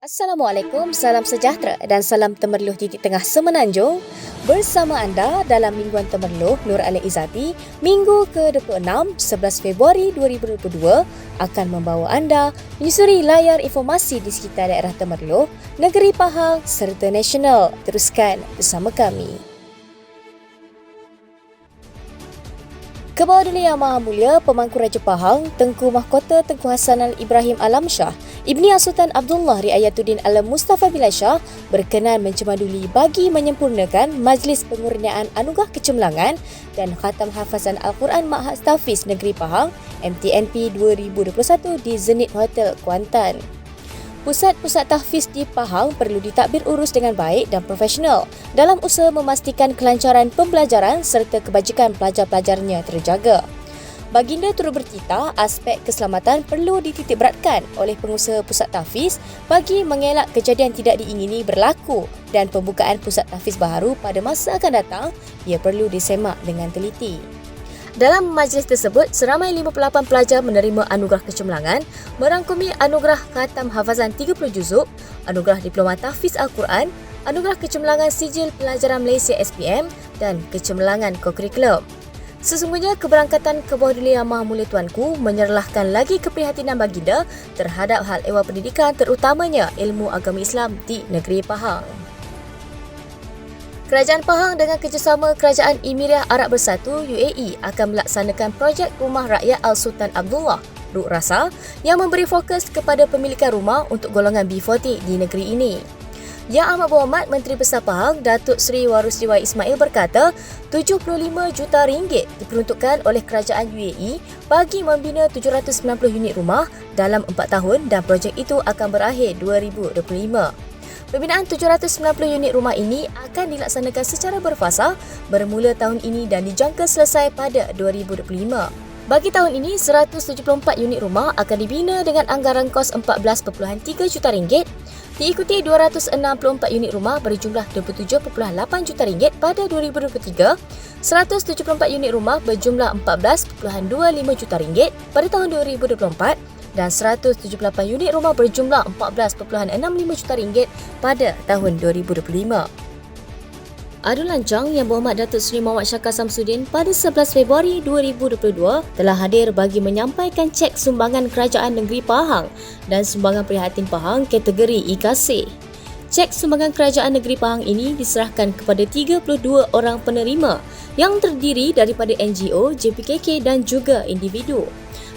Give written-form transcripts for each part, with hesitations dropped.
Assalamualaikum, salam sejahtera dan salam Temerloh Titik Tengah Semenanjung. Bersama anda dalam Mingguan Temerloh Nur Ali Izzati, Minggu ke-26, 11 Februari 2022 akan membawa anda menyusuri layar informasi di sekitar daerah Temerloh, Negeri Pahang serta nasional. Teruskan bersama kami. Kebawah Dunia Yang Maha Mulia Pemangku Raja Pahang Tengku Mahkota Tengku Hassan Al-Ibrahim Alam Shah Ibni Sultan Abdullah Riayatuddin Al-Mustafa Bilal Shah berkenan mencemaduli bagi menyempurnakan Majlis Pengurniaan Anugerah Kecemerlangan dan Khatam Hafazan Al-Quran Ma'had Tahfiz Negeri Pahang MTNP 2021 di Zenith Hotel Kuantan. Pusat-pusat tahfiz di Pahang perlu ditadbir urus dengan baik dan profesional dalam usaha memastikan kelancaran pembelajaran serta kebajikan pelajar-pelajarnya terjaga. Baginda turut bertitah aspek keselamatan perlu dititikberatkan oleh pengusaha pusat tahfiz bagi mengelak kejadian tidak diingini berlaku dan pembukaan pusat tahfiz baharu pada masa akan datang ia perlu disemak dengan teliti. Dalam majlis tersebut, seramai 58 pelajar menerima anugerah kecemerlangan merangkumi anugerah Khatam Hafazan 30 juzuk, anugerah Diploma Tahfiz Al-Quran, anugerah kecemerlangan Sijil Pelajaran Malaysia SPM dan kecemerlangan kokurikulum. Sesungguhnya keberangkatan ke bawah dunia Yang Maha Mulia Tuanku menyerlahkan lagi keprihatinan baginda terhadap hal ehwal pendidikan terutamanya ilmu agama Islam di negeri Pahang. Kerajaan Pahang dengan kerjasama Kerajaan Emirah Arab Bersatu UAE akan melaksanakan projek Rumah Rakyat Al-Sultan Abdullah Ruk Rasa yang memberi fokus kepada pemilikan rumah untuk golongan B40 di negeri ini. Yang Amat Berhormat Menteri Besar Pahang Datuk Seri Warusdiwa Ismail berkata RM75 juta diperuntukkan oleh Kerajaan UAE bagi membina 790 unit rumah dalam 4 tahun dan projek itu akan berakhir 2025. Pembinaan 790 unit rumah ini akan dilaksanakan secara berfasa bermula tahun ini dan dijangka selesai pada 2025. Bagi tahun ini, 174 unit rumah akan dibina dengan anggaran kos RM14.3 juta, diikuti 264 unit rumah berjumlah RM27.8 juta pada 2023, 174 unit rumah berjumlah RM14.25 juta pada tahun 2024, dan 178 unit rumah berjumlah RM14.65 juta pada tahun 2025. Adu lancang Yang Berhormat Datuk Seri Muhammad Shaka Samsudin pada 11 Februari 2022 telah hadir bagi menyampaikan cek sumbangan Kerajaan Negeri Pahang dan sumbangan Prihatin Pahang kategori IKASih. Cek sumbangan Kerajaan Negeri Pahang ini diserahkan kepada 32 orang penerima yang terdiri daripada NGO, JPKK dan juga individu.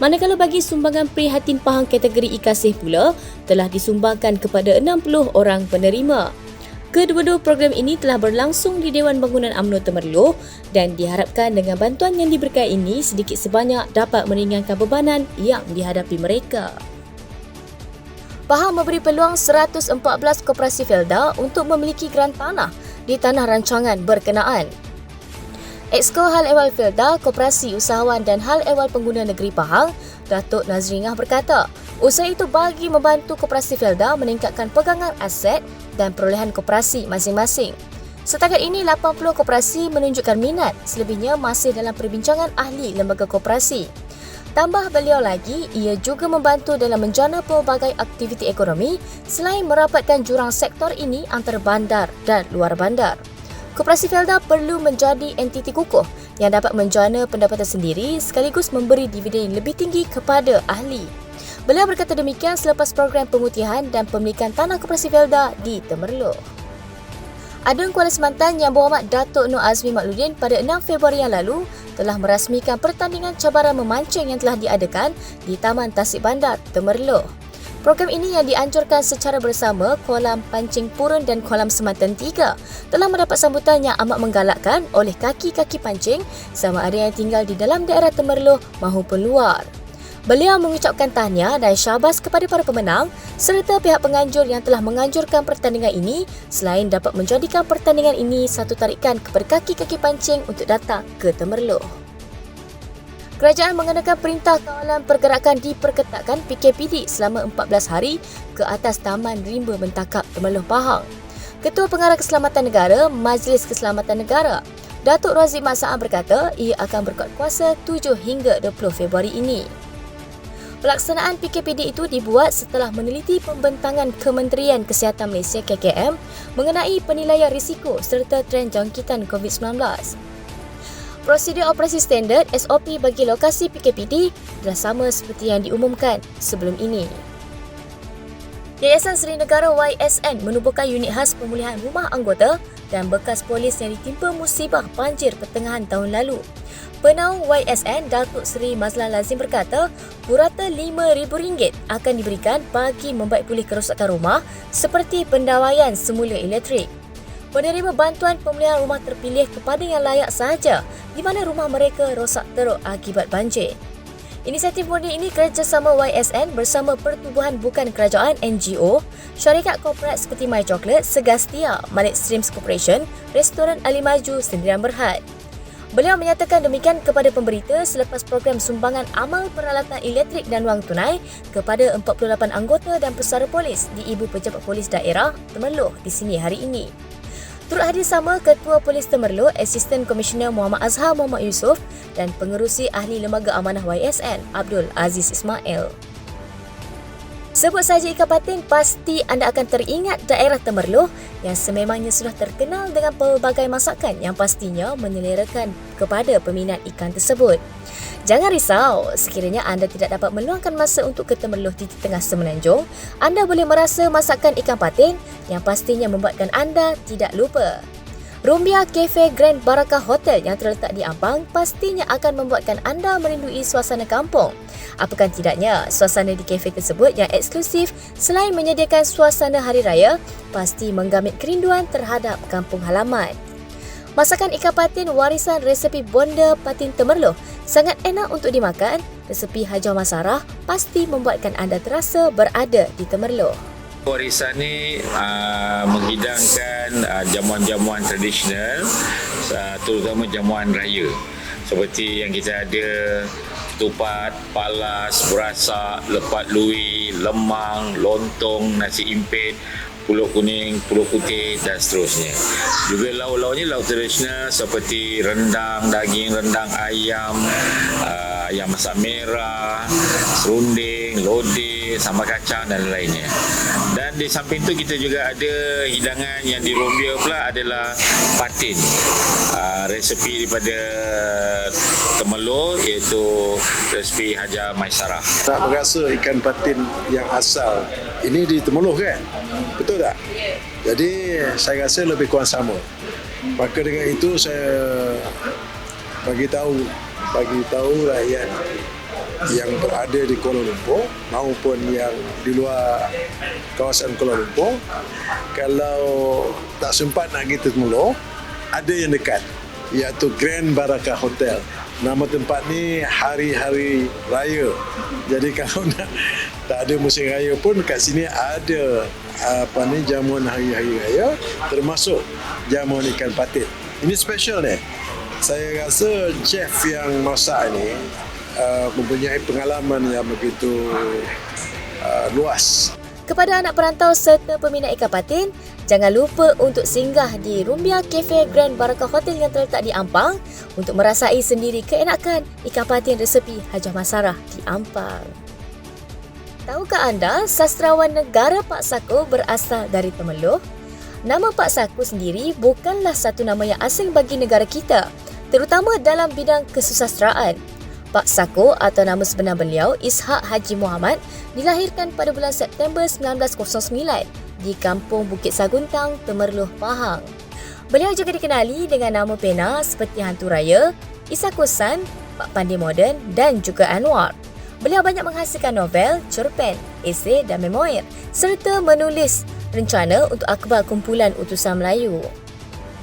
Manakala bagi sumbangan Prihatin Pahang kategori IKASih pula telah disumbangkan kepada 60 orang penerima. Kedua-dua program ini telah berlangsung di Dewan Bangunan UMNO Temerloh dan diharapkan dengan bantuan yang diberikan ini sedikit sebanyak dapat meringankan bebanan yang dihadapi mereka. Pahang memberi peluang 114 koperasi Felda untuk memiliki geran tanah di tanah rancangan berkenaan. Exco Hal Ehwal Felda, Koperasi Usahawan dan Hal Ehwal Pengguna Negeri Pahang, Datuk Nazringah berkata, usaha itu bagi membantu koperasi Felda meningkatkan pegangan aset dan perolehan koperasi masing-masing. Setakat ini, 80 koperasi menunjukkan minat, selebihnya masih dalam perbincangan ahli lembaga koperasi. Tambah beliau lagi, ia juga membantu dalam menjana pelbagai aktiviti ekonomi selain merapatkan jurang sektor ini antara bandar dan luar bandar. Koperasi Felda perlu menjadi entiti kukuh yang dapat menjana pendapatan sendiri sekaligus memberi dividen lebih tinggi kepada ahli. Beliau berkata demikian selepas program pemutihan dan pemilikan tanah Koperasi Felda di Temerloh. Adun Kuala Semantan Yang Berhormat Datuk Nur Azmi Makludin pada 6 Februari yang lalu telah merasmikan pertandingan cabaran memancing yang telah diadakan di Taman Tasik Bandar, Temerloh. Program ini yang dianjurkan secara bersama Kolam Pancing Purun dan Kolam Semantan 3 telah mendapat sambutan yang amat menggalakkan oleh kaki-kaki pancing sama ada yang tinggal di dalam daerah Temerloh maupun luar. Beliau mengucapkan tahniah dan syabas kepada para pemenang serta pihak penganjur yang telah menganjurkan pertandingan ini selain dapat menjadikan pertandingan ini satu tarikan kepada kaki-kaki pancing untuk datang ke Temerloh. Kerajaan mengenakan perintah kawalan pergerakan diperketatkan PKPD selama 14 hari ke atas Taman Rimba Mentakap Temerloh Pahang. Ketua Pengarah Keselamatan Negara, Majlis Keselamatan Negara, Datuk Razif Mat Saad berkata ia akan berkuatkuasa 7 hingga 20 Februari ini. Pelaksanaan PKPD itu dibuat setelah meneliti pembentangan Kementerian Kesihatan Malaysia KKM mengenai penilaian risiko serta trend jangkitan COVID-19. Prosedur operasi standard SOP bagi lokasi PKPD adalah sama seperti yang diumumkan sebelum ini. Yayasan Seri Negara YSN menubuhkan unit khas pemulihan rumah anggota dan bekas polis yang ditimpa musibah banjir pertengahan tahun lalu. Penaung YSN Datuk Seri Mazlan Lazim berkata, purata RM5,000 akan diberikan bagi membaik pulih kerosakan rumah seperti pendawaian semula elektrik. Penerima bantuan pemulihan rumah terpilih kepada yang layak sahaja di mana rumah mereka rosak teruk akibat banjir. Inisiatif murni ini kerjasama YSN bersama Pertubuhan Bukan Kerajaan NGO, syarikat korporat seperti My Chocolate, Segastia, Malik Streams Corporation, Restoran Ali Maju, Sendirian Berhad. Beliau menyatakan demikian kepada pemberita selepas program sumbangan amal peralatan elektrik dan wang tunai kepada 48 anggota dan pesara polis di Ibu Pejabat Polis Daerah Temerloh di sini hari ini. Turut hadir sama Ketua Polis Temerloh, Asisten Komisioner Muhammad Azhar Muhammad Yusof dan Pengerusi Ahli Lembaga Amanah YSN Abdul Aziz Ismail. Sebut saja ikan patin, pasti anda akan teringat daerah Temerloh yang sememangnya sudah terkenal dengan pelbagai masakan yang pastinya menyelerakan kepada peminat ikan tersebut. Jangan risau, sekiranya anda tidak dapat meluangkan masa untuk ke Temerloh di tengah semenanjung, anda boleh merasa masakan ikan patin yang pastinya membuatkan anda tidak lupa. Rumbia Cafe Grand Barakah Hotel yang terletak di Ampang pastinya akan membuatkan anda merindui suasana kampung. Apakah tidaknya, suasana di kafe tersebut yang eksklusif selain menyediakan suasana hari raya, pasti menggamit kerinduan terhadap kampung halaman. Masakan ikan patin warisan resepi Bonda Patin Temerloh sangat enak untuk dimakan. Resepi Hajah Masarah pasti membuatkan anda terasa berada di Temerloh. Warisan ni menghidangkan jamuan-jamuan tradisional, terutama jamuan raya. Seperti yang kita ada ketupat, palas, berasak, lepat lui, lemang, lontong, nasi impit, pulut kuning, pulut putih dan seterusnya. Juga lauk-lauknya lauk tradisional seperti rendang daging, rendang ayam, ayam masak merah, serunding, lodeh, sambal kacang dan lainnya. Dan di samping itu kita juga ada hidangan yang di Rumbia pula adalah patin. Resepi daripada Temerloh iaitu resepi Hajah Maisarah. Tak merasa ikan patin yang asal ini di Temerloh kan? Betul tak? Jadi saya rasa lebih kurang sama. Maka dengan itu saya bagi tahu rakyat yang berada di Kuala Lumpur maupun yang di luar kawasan Kuala Lumpur, kalau tak sempat nak pergi Temerloh, ada yang dekat iaitu Grand Barakah Hotel. Nama tempat ni hari-hari raya. Jadi kalau tak ada musim raya pun kat sini ada jamuan hari-hari raya, termasuk jamuan ikan patin. Ini special ni. Saya rasa chef yang masak ni mempunyai pengalaman yang begitu luas. Kepada anak perantau serta peminat ikan patin, jangan lupa untuk singgah di Rumbia Cafe Grand Barakah Hotel yang terletak di Ampang untuk merasai sendiri keenakan ikan patin resepi Hajah Masarah di Ampang. Tahukah anda sastrawan negara Pak Sako berasal dari Temerloh? Nama Pak Sako sendiri bukanlah satu nama yang asing bagi negara kita, terutama dalam bidang kesusasteraan. Pak Sako atau nama sebenar beliau Ishak Haji Muhammad dilahirkan pada bulan September 1909 di Kampung Bukit Saguntang, Temerloh, Pahang. Beliau juga dikenali dengan nama pena seperti Hantu Raya, Isa Kosan, Pak Pandai Moden dan juga Anwar. Beliau banyak menghasilkan novel, cerpen, esei dan memoir serta menulis rencana untuk akhbar kumpulan utusan Melayu.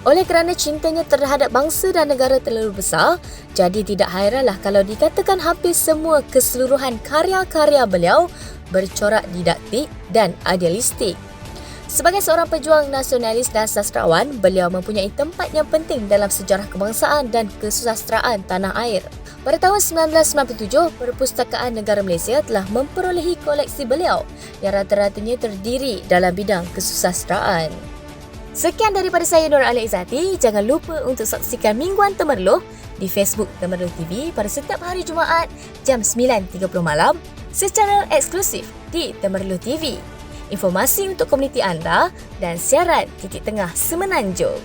Oleh kerana cintanya terhadap bangsa dan negara terlalu besar, jadi tidak hairanlah kalau dikatakan hampir semua keseluruhan karya-karya beliau bercorak didaktik dan idealistik. Sebagai seorang pejuang nasionalis dan sastrawan, beliau mempunyai tempat yang penting dalam sejarah kebangsaan dan kesusasteraan tanah air. Pada tahun 1997, Perpustakaan Negara Malaysia telah memperolehi koleksi beliau yang rata-ratanya terdiri dalam bidang kesusasteraan. Sekian daripada saya Nur Ali Izzati. Jangan lupa untuk saksikan Mingguan Temerloh di Facebook Temerloh TV pada setiap hari Jumaat jam 9.30 malam secara eksklusif di Temerloh TV. Informasi untuk komuniti anda dan siaran titik tengah Semenanjung.